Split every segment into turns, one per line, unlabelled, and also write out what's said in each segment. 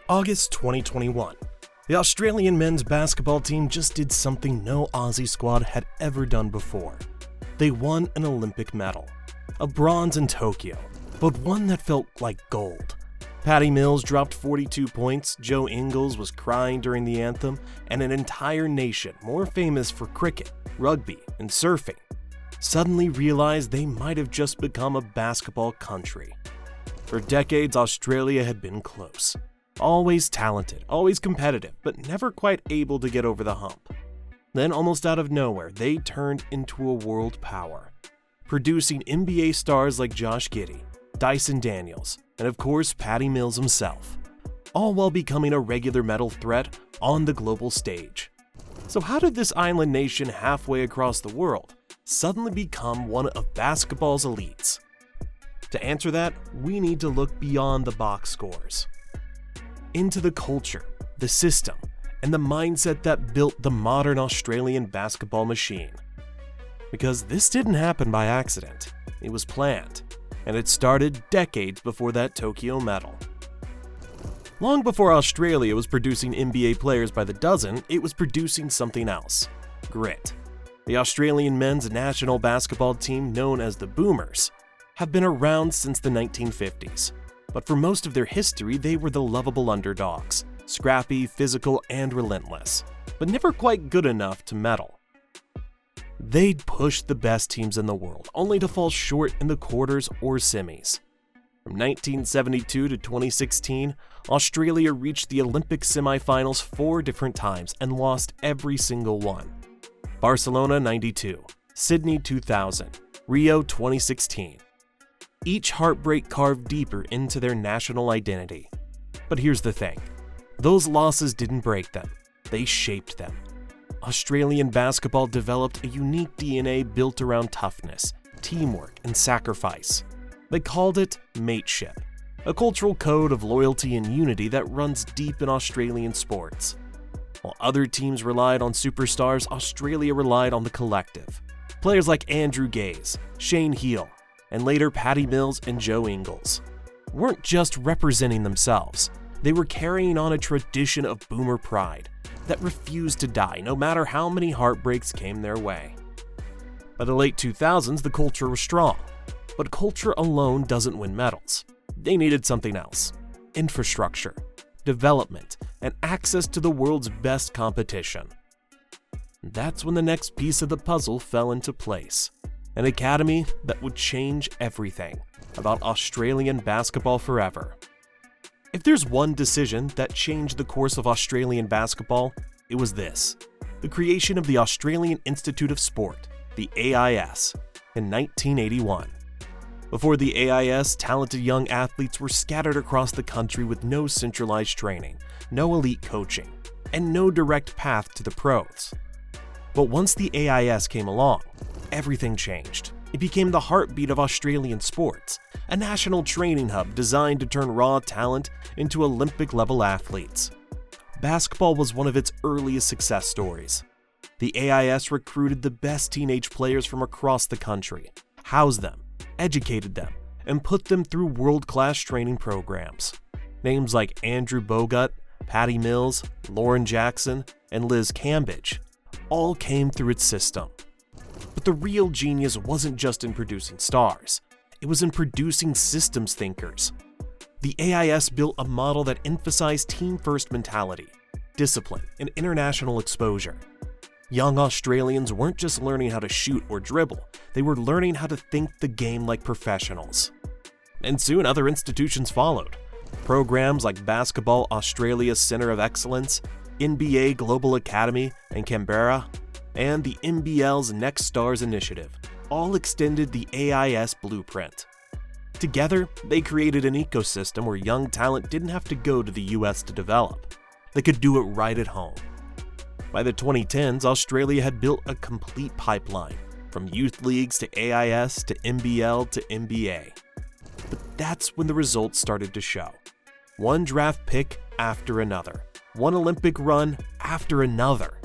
August 2021. The Australian men's basketball team just did something no Aussie squad had ever done before. They won an Olympic medal. A bronze in Tokyo, but one that felt like gold. Patty Mills dropped 42 points, Joe Ingles was crying during the anthem, and an entire nation more famous for cricket, rugby, and surfing suddenly realized they might have just become a basketball country. For decades, Australia had been close. Always talented, always competitive, but never quite able to get over the hump. Then, almost out of nowhere, they turned into a world power, producing NBA stars like Josh Giddey, Dyson Daniels, and of course Patty Mills himself, all while becoming a regular medal threat on the global stage. So how did this island nation halfway across the world suddenly become one of basketball's elites? To answer that, we need to look beyond the box scores, into the culture, the system, and the mindset that built the modern Australian basketball machine. Because this didn't happen by accident, it was planned, and it started decades before that Tokyo medal. Long before Australia was producing NBA players by the dozen, it was producing something else: grit. The Australian men's national basketball team, known as the Boomers, have been around since the 1950s. But for most of their history, they were the lovable underdogs, scrappy, physical, and relentless, but never quite good enough to medal. They'd push the best teams in the world, only to fall short in the quarters or semis. From 1972 to 2016, Australia reached the Olympic semifinals 4 different times and lost every single one. Barcelona 92, Sydney 2000, Rio 2016. Each heartbreak carved deeper into their national identity. But here's the thing. Those losses didn't break them. They shaped them. Australian basketball developed a unique DNA built around toughness, teamwork, and sacrifice. They called it mateship, a cultural code of loyalty and unity that runs deep in Australian sports. While other teams relied on superstars, Australia relied on the collective. Players like Andrew Gaze, Shane Heal, and later Patty Mills and Joe Ingles weren't just representing themselves. They were carrying on a tradition of boomer pride that refused to die no matter how many heartbreaks came their way. By the late 2000s, the culture was strong, but culture alone doesn't win medals. They needed something else: infrastructure, development, and access to the world's best competition. That's when the next piece of the puzzle fell into place. An academy that would change everything about Australian basketball forever. If there's one decision that changed the course of Australian basketball, it was this: the creation of the Australian Institute of Sport, the AIS, in 1981. Before the AIS, talented young athletes were scattered across the country with no centralized training, no elite coaching, and no direct path to the pros. But once the AIS came along, everything changed. It became the heartbeat of Australian sports, a national training hub designed to turn raw talent into Olympic-level athletes. Basketball was one of its earliest success stories. The AIS recruited the best teenage players from across the country, housed them, educated them, and put them through world-class training programs. Names like Andrew Bogut, Patty Mills, Lauren Jackson, and Liz Cambridge all came through its system. But the real genius wasn't just in producing stars. It was in producing systems thinkers. The AIS built a model that emphasized team-first mentality, discipline, and international exposure. Young Australians weren't just learning how to shoot or dribble, they were learning how to think the game like professionals. And soon other institutions followed. Programs like Basketball Australia's Center of Excellence, NBA Global Academy in Canberra, and the NBL's Next Stars Initiative all extended the AIS blueprint. Together, they created an ecosystem where young talent didn't have to go to the US to develop. They could do it right at home. By the 2010s, Australia had built a complete pipeline, from youth leagues to AIS to NBL to NBA. But that's when the results started to show. One draft pick after another. One Olympic run after another.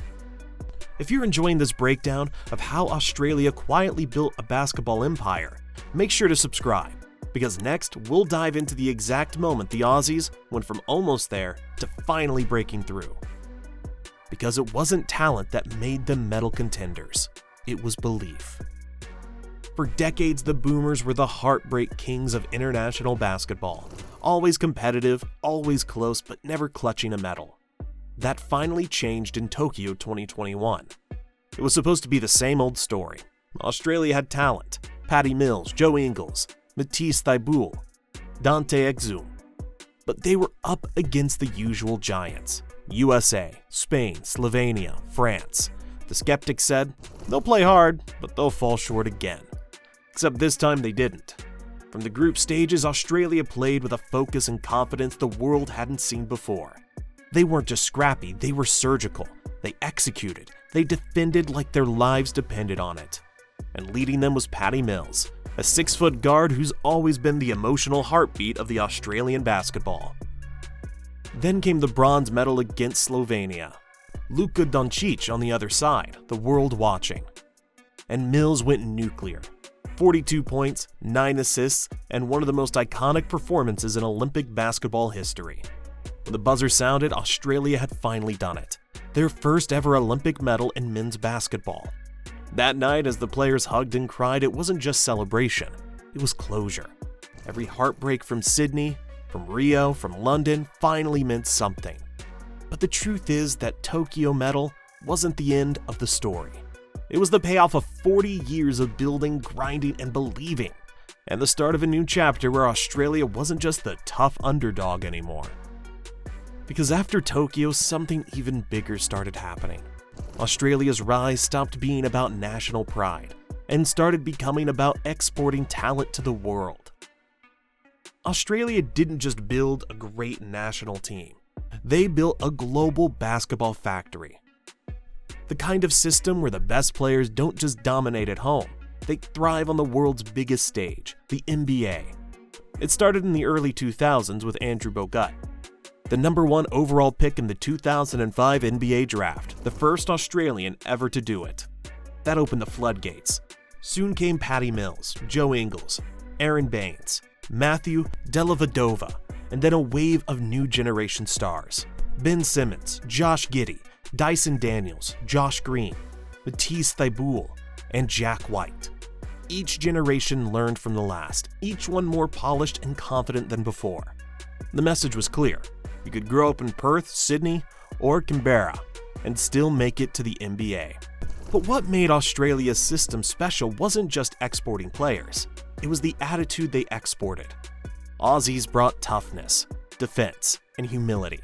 If you're enjoying this breakdown of how Australia quietly built a basketball empire, make sure to subscribe. because next we'll dive into the exact moment the Aussies went from almost there to finally breaking through. Because it wasn't talent that made them medal contenders, it was belief. For decades, the Boomers were the heartbreak kings of international basketball, always competitive, always close, but never clutching a medal. That finally changed in Tokyo 2021. It was supposed to be the same old story. Australia had talent: Patty Mills, Joe Ingles, Matisse Thybulle, Dante Exum. But they were up against the usual giants: USA, Spain, Slovenia, France. The skeptics said, they'll play hard, but they'll fall short again. Except this time they didn't. From the group stages, Australia played with a focus and confidence the world hadn't seen before. They weren't just scrappy, they were surgical. They executed. They defended like their lives depended on it. And leading them was Patty Mills, a 6-foot guard who's always been the emotional heartbeat of the Australian basketball. Then came the bronze medal against Slovenia. Luka Doncic on the other side, the world watching. And Mills went nuclear. 42 points, 9 assists, and one of the most iconic performances in Olympic basketball history. When the buzzer sounded, Australia had finally done it. Their first ever Olympic medal in men's basketball. That night, as the players hugged and cried, it wasn't just celebration, it was closure. Every heartbreak from Sydney, from Rio, from London finally meant something. But the truth is that Tokyo medal wasn't the end of the story. It was the payoff of 40 years of building, grinding, and believing, and the start of a new chapter where Australia wasn't just the tough underdog anymore. Because after Tokyo, something even bigger started happening. Australia's rise stopped being about national pride and started becoming about exporting talent to the world. Australia didn't just build a great national team. They built a global basketball factory. The kind of system where the best players don't just dominate at home, they thrive on the world's biggest stage, the NBA. It started in the early 2000s with Andrew Bogut, the #1 overall pick in the 2005 NBA draft, the first Australian ever to do it. That opened the floodgates. Soon came Patty Mills, Joe Ingles, Aaron Baines, Matthew Dellavedova, and then a wave of new generation stars. Ben Simmons, Josh Giddey, Dyson Daniels, Josh Green, Matisse Thybulle, and Jack White. Each generation learned from the last, each one more polished and confident than before. The message was clear. You could grow up in Perth, Sydney, or Canberra and still make it to the NBA. But what made Australia's system special wasn't just exporting players. It was the attitude they exported. Aussies brought toughness, defense, and humility.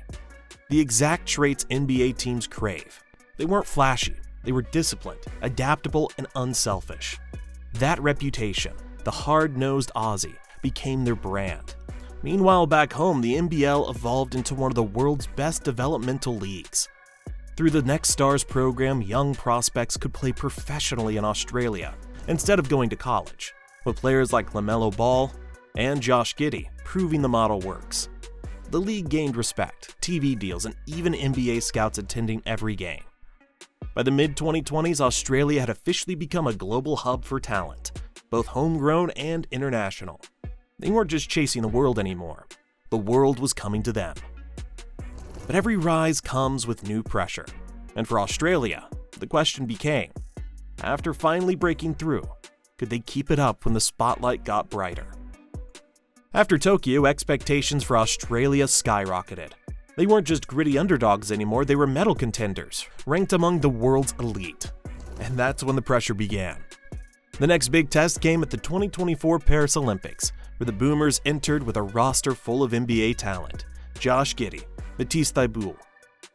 The exact traits NBA teams crave. They weren't flashy, they were disciplined, adaptable, and unselfish. That reputation, the hard-nosed Aussie, became their brand. Meanwhile, back home, the NBL evolved into one of the world's best developmental leagues. Through the Next Stars program, young prospects could play professionally in Australia instead of going to college, with players like LaMelo Ball and Josh Giddey proving the model works. The league gained respect, TV deals, and even NBA scouts attending every game. By the mid-2020s, Australia had officially become a global hub for talent, both homegrown and international. They weren't just chasing the world anymore. The world was coming to them. But every rise comes with new pressure. And for Australia, the question became, after finally breaking through, could they keep it up when the spotlight got brighter? After Tokyo, expectations for Australia skyrocketed. They weren't just gritty underdogs anymore, they were medal contenders, ranked among the world's elite. And that's when the pressure began. The next big test came at the 2024 Paris Olympics, where the Boomers entered with a roster full of NBA talent: Josh Giddey, Matisse Thybulle,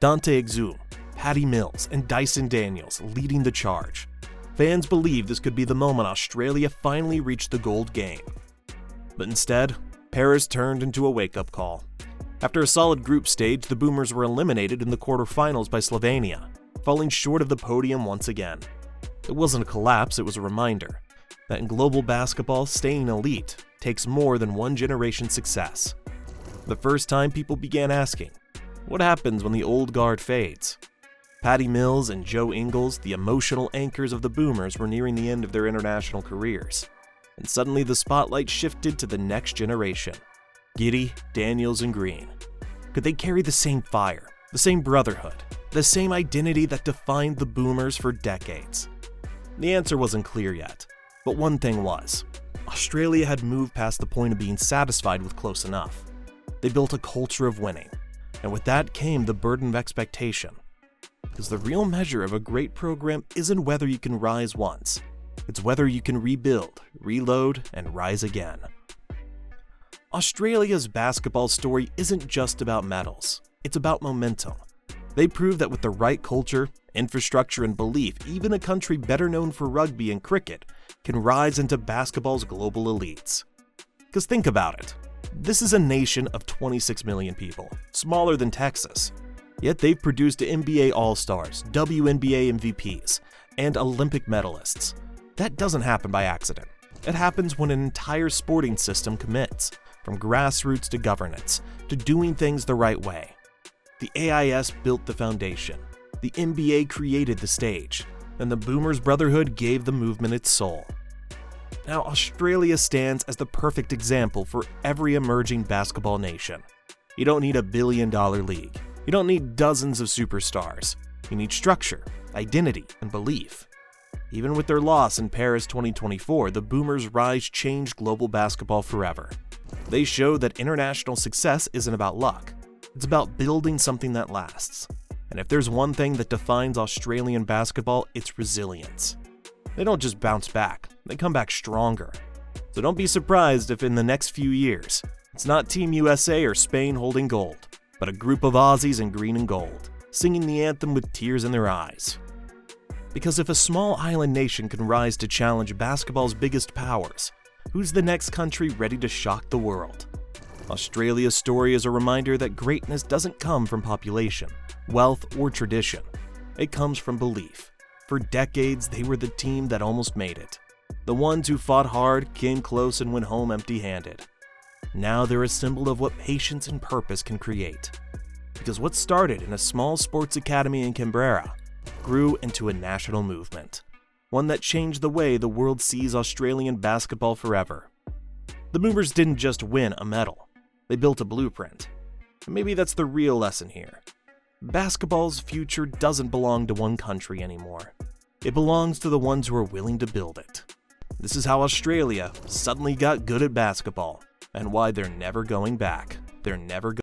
Dante Exum, Patty Mills, and Dyson Daniels leading the charge. Fans believed this could be the moment Australia finally reached the gold game. But instead, Paris turned into a wake-up call. After a solid group stage, the Boomers were eliminated in the quarterfinals by Slovenia, falling short of the podium once again. It wasn't a collapse, it was a reminder that in global basketball, staying elite takes more than one generation's success. The first time people began asking, what happens when the old guard fades? Patty Mills and Joe Ingles, the emotional anchors of the Boomers, were nearing the end of their international careers. and suddenly the spotlight shifted to the next generation. Giddey, Daniels, and Green. Could they carry the same fire, the same brotherhood, the same identity that defined the boomers for decades? The answer wasn't clear yet, but one thing was. Australia had moved past the point of being satisfied with close enough. They built a culture of winning, and with that came the burden of expectation. Because the real measure of a great program isn't whether you can rise once, it's whether you can rebuild, reload, and rise again. Australia's basketball story isn't just about medals, it's about momentum. They proved that with the right culture, infrastructure, and belief, even a country better known for rugby and cricket can rise into basketball's global elites. Because think about it. This is a nation of 26 million people, smaller than Texas. Yet they've produced NBA All-Stars, WNBA MVPs, and Olympic medalists. That doesn't happen by accident. It happens when an entire sporting system commits, from grassroots to governance, to doing things the right way. The AIS built the foundation, the NBA created the stage, and the Boomers Brotherhood gave the movement its soul. Now, Australia stands as the perfect example for every emerging basketball nation. You don't need a billion-dollar league. You don't need dozens of superstars. You need structure, identity, and belief. Even with their loss in Paris 2024, the Boomers' rise changed global basketball forever. They showed that international success isn't about luck. It's about building something that lasts. And if there's one thing that defines Australian basketball, it's resilience. They don't just bounce back, they come back stronger. So don't be surprised if in the next few years, it's not Team USA or Spain holding gold, but a group of Aussies in green and gold, singing the anthem with tears in their eyes. Because if a small island nation can rise to challenge basketball's biggest powers, who's the next country ready to shock the world? Australia's story is a reminder that greatness doesn't come from population, wealth, or tradition. It comes from belief. For decades, they were the team that almost made it. The ones who fought hard, came close, and went home empty-handed. Now they're a symbol of what patience and purpose can create. Because what started in a small sports academy in Canberra grew into a national movement. One that changed the way the world sees Australian basketball forever. The Boomers didn't just win a medal. They built a blueprint. And maybe that's the real lesson here. Basketball's future doesn't belong to one country anymore. It belongs to the ones who are willing to build it. This is how Australia suddenly got good at basketball, and why they're never going back. They're never going